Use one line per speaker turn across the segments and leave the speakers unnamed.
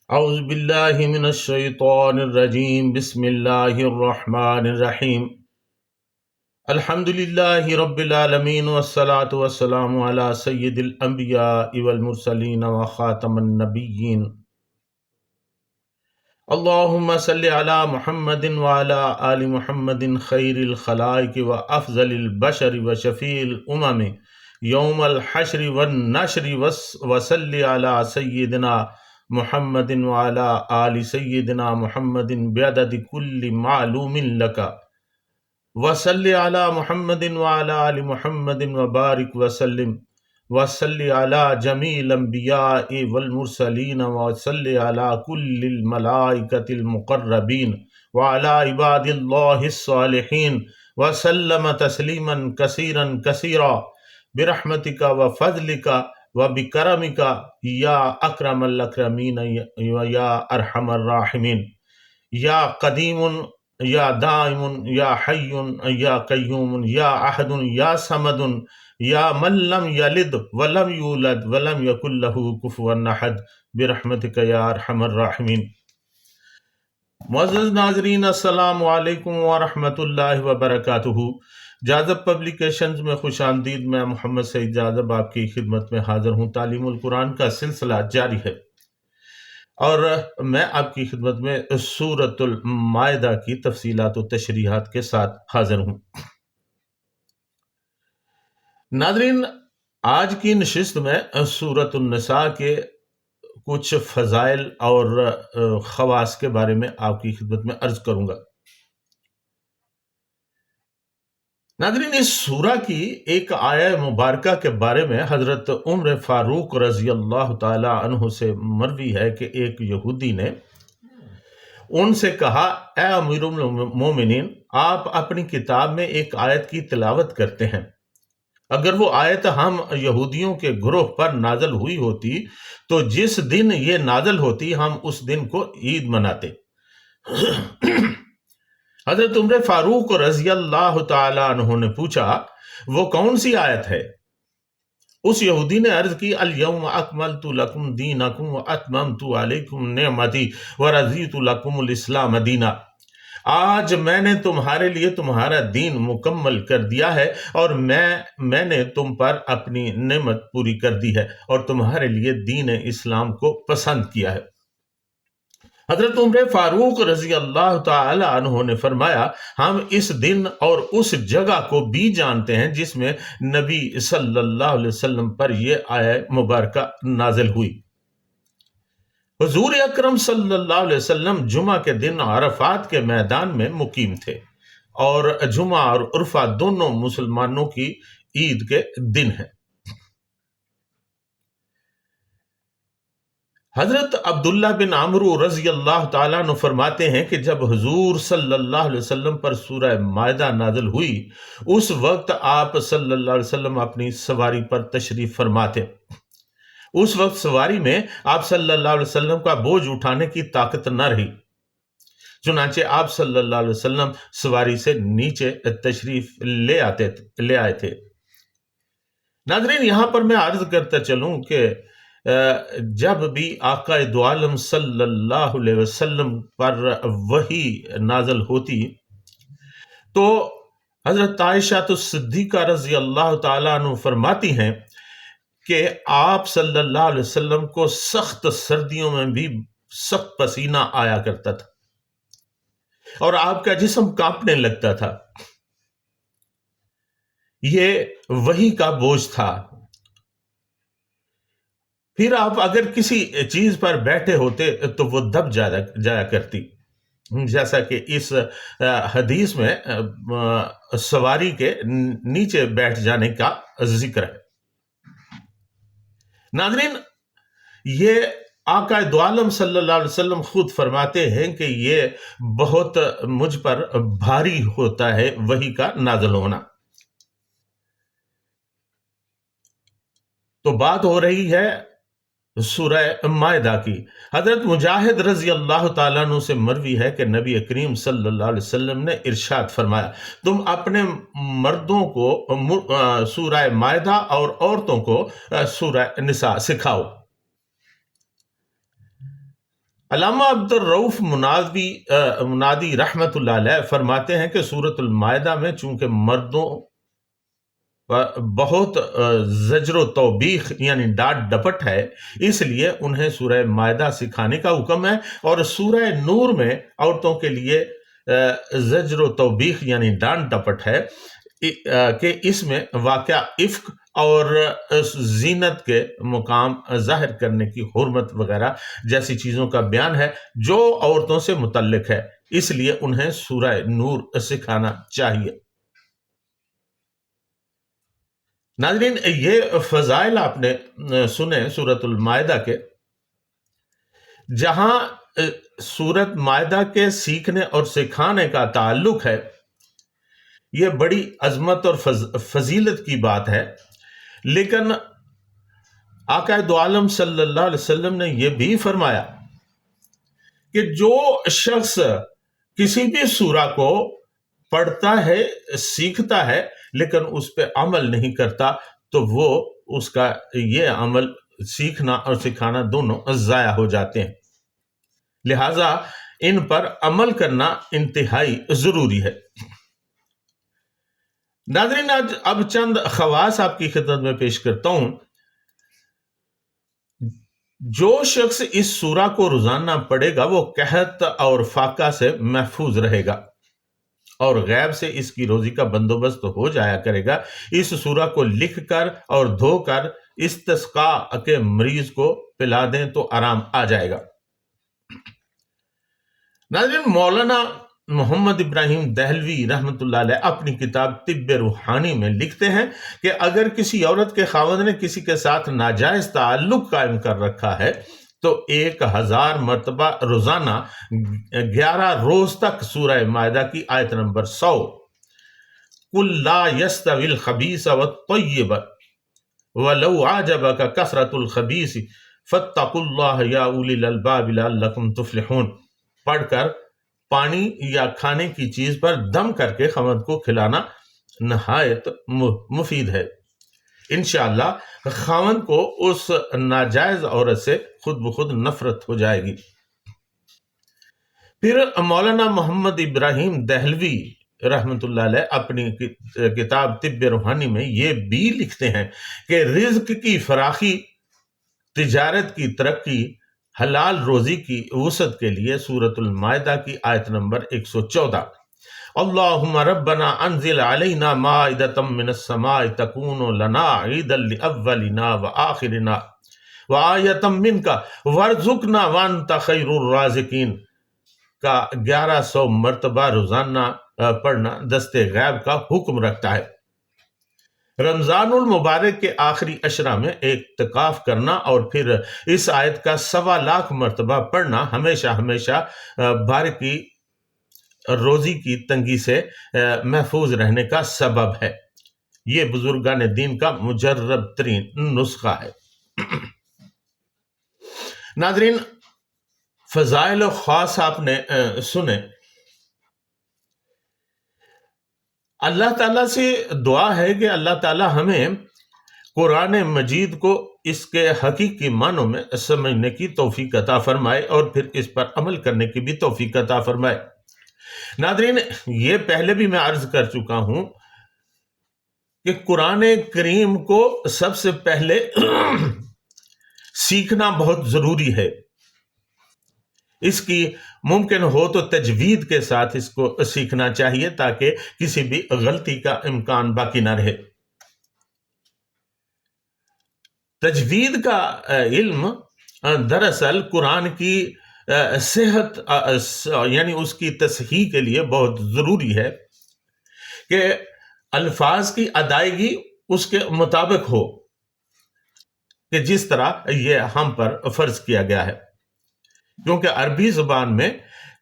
اعوذ باللہ من الشیطان الرجیم بسم اللہ الرحمن الرحیم الحمد للہ رب العالمین والصلاة والسلام علی سید الانبیاء والمرسلین وخاتم النبیین اللہم صلی علی محمد وعلی آل محمد خیر الخلائق وافضل البشر وشفیع الامم یوم الحشر والنشر وصلی علی سیدنا محمد وعلی آل سیدنا محمد بعدد کل معلوم لک وصلی علی محمد وعلی آل محمد وبارک وسلم وصلی علی جمیع الانبیاء والمرسلین وصلی علی کل الملائکۃ المقربین وعلی عباد اللہ الصالحین وسلم تسلیما کثیرا کثیرا برحمتک وفضلک وبکرمک یا اکرم الاکرمین یا ارحم الراحمین یا قدیم یا دائم یا حی یا قیوم یا احد یا صمد یا من لم یلد ولم یولد ولم یکن له کفوا احد برحمتک یا ارحم الراحمین۔ معزز ناظرین، السلام علیکم ورحمۃ اللہ وبرکاتہ۔ جاذب پبلیکیشنز میں خوش آمدید۔ میں محمد سعید جاذب آپ کی خدمت میں حاضر ہوں۔ تعلیم القرآن کا سلسلہ جاری ہے اور میں آپ کی خدمت میں سورۃ المائدہ کی تفصیلات و تشریحات کے ساتھ حاضر ہوں۔ ناظرین، آج کی نشست میں سورۃ النساء کے کچھ فضائل اور خواص کے بارے میں آپ کی خدمت میں عرض کروں گا۔ ناظرین، اس سورہ کی ایک آیہ مبارکہ کے بارے میں حضرت عمر فاروق رضی اللہ تعالی عنہ سے مروی ہے کہ ایک یہودی نے ان سے کہا، اے امیر المومنین، آپ اپنی کتاب میں ایک آیت کی تلاوت کرتے ہیں، اگر وہ آیت ہم یہودیوں کے گروہ پر نازل ہوئی ہوتی تو جس دن یہ نازل ہوتی ہم اس دن کو عید مناتے۔ حضرت عمر فاروق رضی اللہ تعالی عنہ نے پوچھا، وہ کون سی آیت ہے؟ اس یہودی نے عرض کی، الیوم اکملت لکم دینکم واتممت علیکم نعمتی ورضیت لکم الاسلام دینا۔ آج میں نے تمہارے لیے تمہارا دین مکمل کر دیا ہے اور میں نے تم پر اپنی نعمت پوری کر دی ہے اور تمہارے لیے دین اسلام کو پسند کیا ہے۔ حضرت عمر فاروق رضی اللہ تعالی عنہ نے فرمایا، ہم اس دن اور اس جگہ کو بھی جانتے ہیں جس میں نبی صلی اللہ علیہ وسلم پر یہ آیہ مبارکہ نازل ہوئی۔ حضور اکرم صلی اللہ علیہ وسلم جمعہ کے دن عرفات کے میدان میں مقیم تھے، اور جمعہ اور عرفہ دونوں مسلمانوں کی عید کے دن ہیں۔ حضرت عبداللہ بن عمرو رضی اللہ تعالیٰ عنہ فرماتے ہیں کہ جب حضور صلی اللہ علیہ وسلم پر سورہ مائدہ نازل ہوئی، اس وقت آپ صلی اللہ علیہ وسلم اپنی سواری پر تشریف فرما تھے۔ اس وقت سواری میں آپ صلی اللہ علیہ وسلم کا بوجھ اٹھانے کی طاقت نہ رہی، چنانچہ آپ صلی اللہ علیہ وسلم سواری سے نیچے تشریف لے آئے تھے۔ ناظرین، یہاں پر میں عرض کرتا چلوں کہ جب بھی آقا دو عالم صلی اللہ علیہ وسلم پر وحی نازل ہوتی تو حضرت عائشہ صدیقہ رضی اللہ تعالیٰ عنہ فرماتی ہیں کہ آپ صلی اللہ علیہ وسلم کو سخت سردیوں میں بھی سخت پسینہ آیا کرتا تھا اور آپ کا جسم کانپنے لگتا تھا۔ یہ وحی کا بوجھ تھا۔ پھر آپ اگر کسی چیز پر بیٹھے ہوتے تو وہ دب جایا کرتی، جیسا کہ اس حدیث میں سواری کے نیچے بیٹھ جانے کا ذکر ہے۔ ناظرین، یہ آقا دو عالم صلی اللہ علیہ وسلم خود فرماتے ہیں کہ یہ بہت مجھ پر بھاری ہوتا ہے وحی کا نازل ہونا۔ تو بات ہو رہی ہے سورہ مائدہ کی۔ حضرت مجاہد رضی اللہ تعالیٰ عنہ سے مروی ہے کہ نبی کریم صلی اللہ علیہ وسلم نے ارشاد فرمایا، تم اپنے مردوں کو سورہ مائدہ اور عورتوں کو سورہ نساء سکھاؤ۔ علامہ عبد الرؤف منادی رحمت اللہ علیہ فرماتے ہیں کہ سورۃ المائدہ میں چونکہ مردوں پر بہت زجر و توبیخ یعنی ڈانٹ ڈپٹ ہے، اس لیے انہیں سورہ مائدہ سکھانے کا حکم ہے، اور سورہ نور میں عورتوں کے لیے زجر و توبیخ یعنی ڈانٹ ڈپٹ ہے کہ اس میں واقعہ افک اور زینت کے مقام ظاہر کرنے کی حرمت وغیرہ جیسی چیزوں کا بیان ہے جو عورتوں سے متعلق ہے، اس لیے انہیں سورہ نور سکھانا چاہیے۔ ناظرین، یہ فضائل آپ نے سنے سورۃ المائدہ کے، جہاں سورۃ مائدہ کے سیکھنے اور سکھانے کا تعلق ہے، یہ بڑی عظمت اور فضیلت کی بات ہے، لیکن آقا دو عالم صلی اللہ علیہ وسلم نے یہ بھی فرمایا کہ جو شخص کسی بھی سورہ کو پڑھتا ہے، سیکھتا ہے، لیکن اس پہ عمل نہیں کرتا، تو وہ اس کا یہ عمل سیکھنا اور سکھانا دونوں ضائع ہو جاتے ہیں، لہٰذا ان پر عمل کرنا انتہائی ضروری ہے۔ ناظرین، آج اب چند خواص آپ کی خدمت میں پیش کرتا ہوں۔ جو شخص اس سورہ کو روزانہ پڑھے گا وہ قحط اور فاقہ سے محفوظ رہے گا، اور غیب سے اس کی روزی کا بندوبست ہو جایا کرے گا۔ اس سورہ کو لکھ کر اور دھو کر استسقاء کے مریض کو پلا دیں تو آرام آ جائے گا۔ ناظرین، مولانا محمد ابراہیم دہلوی رحمت اللہ علیہ اپنی کتاب طب روحانی میں لکھتے ہیں کہ اگر کسی عورت کے خاوند نے کسی کے ساتھ ناجائز تعلق قائم کر رکھا ہے تو 1000 مرتبہ روزانہ 11 روز تک سورہ مائدہ کی آیت نمبر 100 قُلْ لَا يَسْتَوِي الْخَبِيثُ وَالطَّيِّبُ وَلَوْ أَعْجَبَكَ كَثْرَةُ الْخَبِيثِ فَاتَّقُوا اللَّهَ يَا أُولِي الْأَلْبَابِ لَعَلَّكُمْ تُفْلِحُونَ پڑھ کر پانی یا کھانے کی چیز پر دم کر کے خاوند کو کھلانا نہایت مفید ہے۔ انشاءاللہ خاوند کو اس ناجائز عورت سے خود بخود نفرت ہو جائے گی۔ پھر مولانا محمد ابراہیم دہلوی رحمت اللہ علیہ اپنی کتاب طب روحانی میں یہ بھی لکھتے ہیں کہ رزق کی فراخی، تجارت کی ترقی، حلال روزی کی وسعت کے لیے سورۃ المائدہ کی آیت نمبر 114 اللہم ربنا انزل علینا مائدۃ من السماء تکون لنا عیدا لاولنا وآخرنا وآیۃ منک وارزقنا وانت خیر الرازقین کا 1100 مرتبہ روزانہ پڑھنا دست غیب کا حکم رکھتا ہے۔ رمضان المبارک کے آخری عشرہ میں اعتکاف کرنا اور پھر اس آیت کا 1.25 لاکھ مرتبہ پڑھنا ہمیشہ بارکی روزی کی تنگی سے محفوظ رہنے کا سبب ہے۔ یہ بزرگان دین کا مجرب ترین نسخہ ہے۔ ناظرین، فضائل و خاص آپ نے سنے۔ اللہ تعالیٰ سے دعا ہے کہ اللہ تعالیٰ ہمیں قرآن مجید کو اس کے حقیقی معنوں میں سمجھنے کی توفیق عطا فرمائے اور پھر اس پر عمل کرنے کی بھی توفیق عطا فرمائے۔ ناظرین، یہ پہلے بھی میں عرض کر چکا ہوں کہ قرآن کریم کو سب سے پہلے سیکھنا بہت ضروری ہے۔ اس کی ممکن ہو تو تجوید کے ساتھ اس کو سیکھنا چاہیے تاکہ کسی بھی غلطی کا امکان باقی نہ رہے۔ تجوید کا علم دراصل قرآن کی صحت یعنی اس کی تصحیح کے لیے بہت ضروری ہے کہ الفاظ کی ادائیگی اس کے مطابق ہو کہ جس طرح یہ ہم پر فرض کیا گیا ہے، کیونکہ عربی زبان میں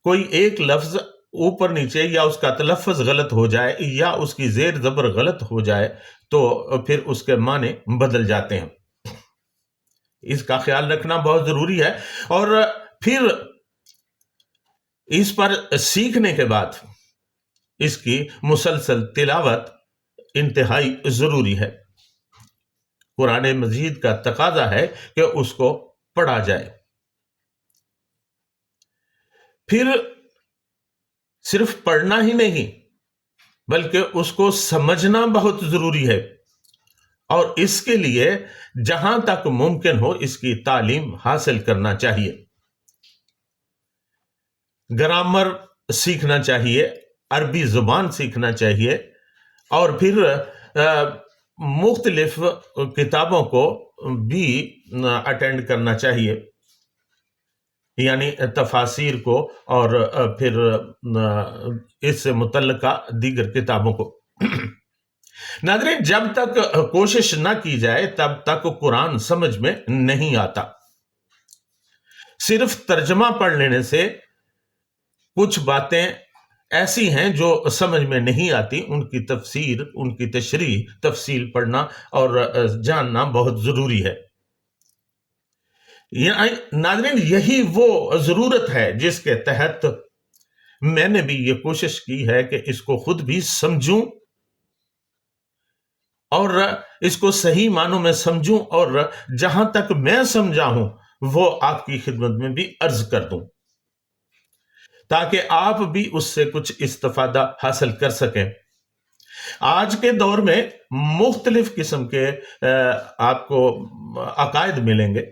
کوئی ایک لفظ اوپر نیچے یا اس کا تلفظ غلط ہو جائے یا اس کی زیر زبر غلط ہو جائے تو پھر اس کے معنی بدل جاتے ہیں۔ اس کا خیال رکھنا بہت ضروری ہے، اور پھر اس پر سیکھنے کے بعد اس کی مسلسل تلاوت انتہائی ضروری ہے۔ قرآن مجید کا تقاضا ہے کہ اس کو پڑھا جائے۔ پھر صرف پڑھنا ہی نہیں بلکہ اس کو سمجھنا بہت ضروری ہے، اور اس کے لیے جہاں تک ممکن ہو اس کی تعلیم حاصل کرنا چاہیے۔ گرامر سیکھنا چاہیے، عربی زبان سیکھنا چاہیے، اور پھر مختلف کتابوں کو بھی اٹینڈ کرنا چاہیے، یعنی تفاسیر کو اور پھر اس سے متعلقہ دیگر کتابوں کو۔ ناظرین، جب تک کوشش نہ کی جائے تب تک قرآن سمجھ میں نہیں آتا۔ صرف ترجمہ پڑھ لینے سے کچھ باتیں ایسی ہیں جو سمجھ میں نہیں آتی، ان کی تفسیر، ان کی تشریح، تفصیل پڑھنا اور جاننا بہت ضروری ہے۔ ناظرین، یہی وہ ضرورت ہے جس کے تحت میں نے بھی یہ کوشش کی ہے کہ اس کو خود بھی سمجھوں اور اس کو صحیح معنوں میں سمجھوں، اور جہاں تک میں سمجھا ہوں وہ آپ کی خدمت میں بھی عرض کر دوں، تاکہ آپ بھی اس سے کچھ استفادہ حاصل کر سکیں۔ آج کے دور میں مختلف قسم کے آپ کو عقائد ملیں گے۔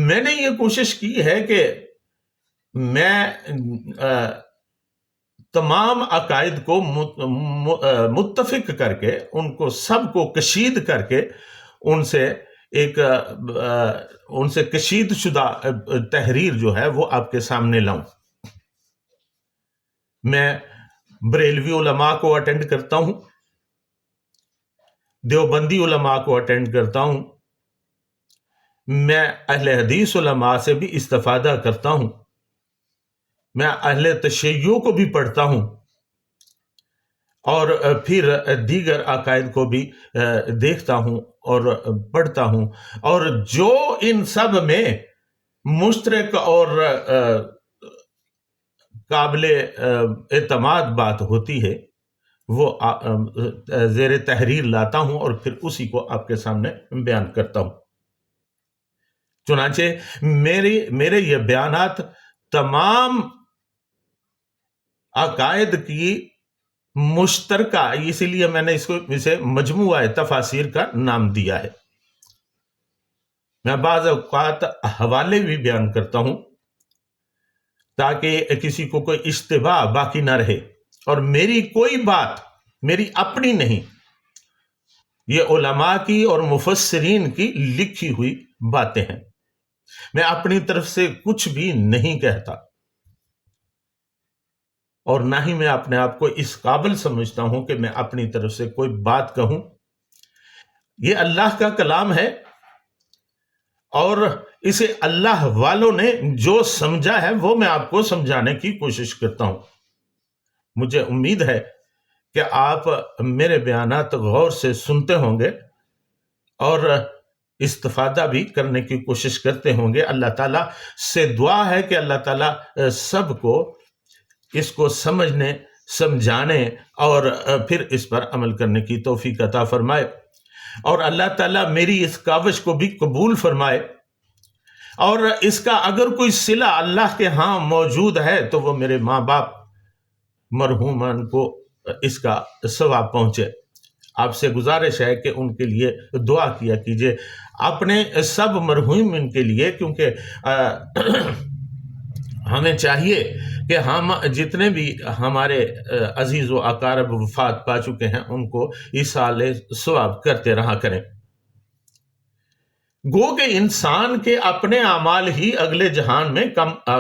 میں نے یہ کوشش کی ہے کہ میں تمام عقائد کو متفق کر کے، ان کو سب کو کشید کر کے، ان سے کشید شدہ تحریر جو ہے وہ آپ کے سامنے لاؤں۔ میں بریلوی علماء کو اٹینڈ کرتا ہوں، دیوبندی علماء کو اٹینڈ کرتا ہوں، میں اہل حدیث علماء سے بھی استفادہ کرتا ہوں، میں اہل تشیع کو بھی پڑھتا ہوں، اور پھر دیگر عقائد کو بھی دیکھتا ہوں اور پڑھتا ہوں، اور جو ان سب میں مشترک اور قابل اعتماد بات ہوتی ہے وہ زیر تحریر لاتا ہوں اور پھر اسی کو آپ کے سامنے بیان کرتا ہوں۔ چنانچہ میرے یہ بیانات تمام عقائد کی مشترکہ، اسی لیے میں نے اسے مجموعہ تفاسیر کا نام دیا ہے۔ میں بعض اوقات حوالے بھی بیان کرتا ہوں تاکہ کسی کو کوئی اشتباہ باقی نہ رہے، اور میری کوئی بات میری اپنی نہیں، یہ علماء کی اور مفسرین کی لکھی ہوئی باتیں ہیں۔ میں اپنی طرف سے کچھ بھی نہیں کہتا، اور نہ ہی میں اپنے آپ کو اس قابل سمجھتا ہوں کہ میں اپنی طرف سے کوئی بات کہوں۔ یہ اللہ کا کلام ہے، اور اسے اللہ والوں نے جو سمجھا ہے وہ میں آپ کو سمجھانے کی کوشش کرتا ہوں۔ مجھے امید ہے کہ آپ میرے بیانات غور سے سنتے ہوں گے اور استفادہ بھی کرنے کی کوشش کرتے ہوں گے۔ اللہ تعالیٰ سے دعا ہے کہ اللہ تعالیٰ سب کو اس کو سمجھنے، سمجھانے اور پھر اس پر عمل کرنے کی توفیق عطا فرمائے، اور اللہ تعالیٰ میری اس کاوش کو بھی قبول فرمائے، اور اس کا اگر کوئی صلہ اللہ کے ہاں موجود ہے تو وہ میرے ماں باپ مرحومان کو اس کا ثواب پہنچے۔ آپ سے گزارش ہے کہ ان کے لیے دعا کیا کیجئے، اپنے سب مرحومین کے لیے، کیونکہ ہمیں چاہیے کہ ہم جتنے بھی ہمارے عزیز و اقارب وفات پا چکے ہیں ان کو ایصال ثواب کرتے رہا کریں۔ گو کہ انسان کے اپنے اعمال ہی اگلے جہان میں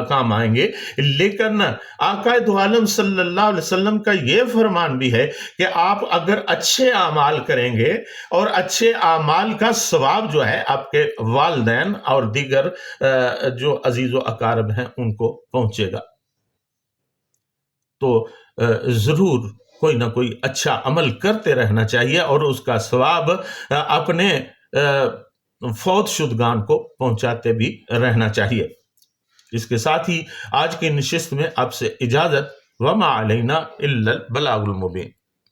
کام آئیں گے، لیکن آقا دو عالم صلی اللہ علیہ وسلم کا یہ فرمان بھی ہے کہ آپ اگر اچھے اعمال کریں گے اور اچھے اعمال کا ثواب جو ہے آپ کے والدین اور دیگر جو عزیز و اقارب ہیں ان کو پہنچے گا۔ تو ضرور کوئی نہ کوئی اچھا عمل کرتے رہنا چاہیے اور اس کا ثواب اپنے فوت شدگان کو پہنچاتے بھی رہنا چاہیے۔ اس کے ساتھ ہی آج کی نشست میں آپ سے اجازت، وما علینا الا البلاغ المبین۔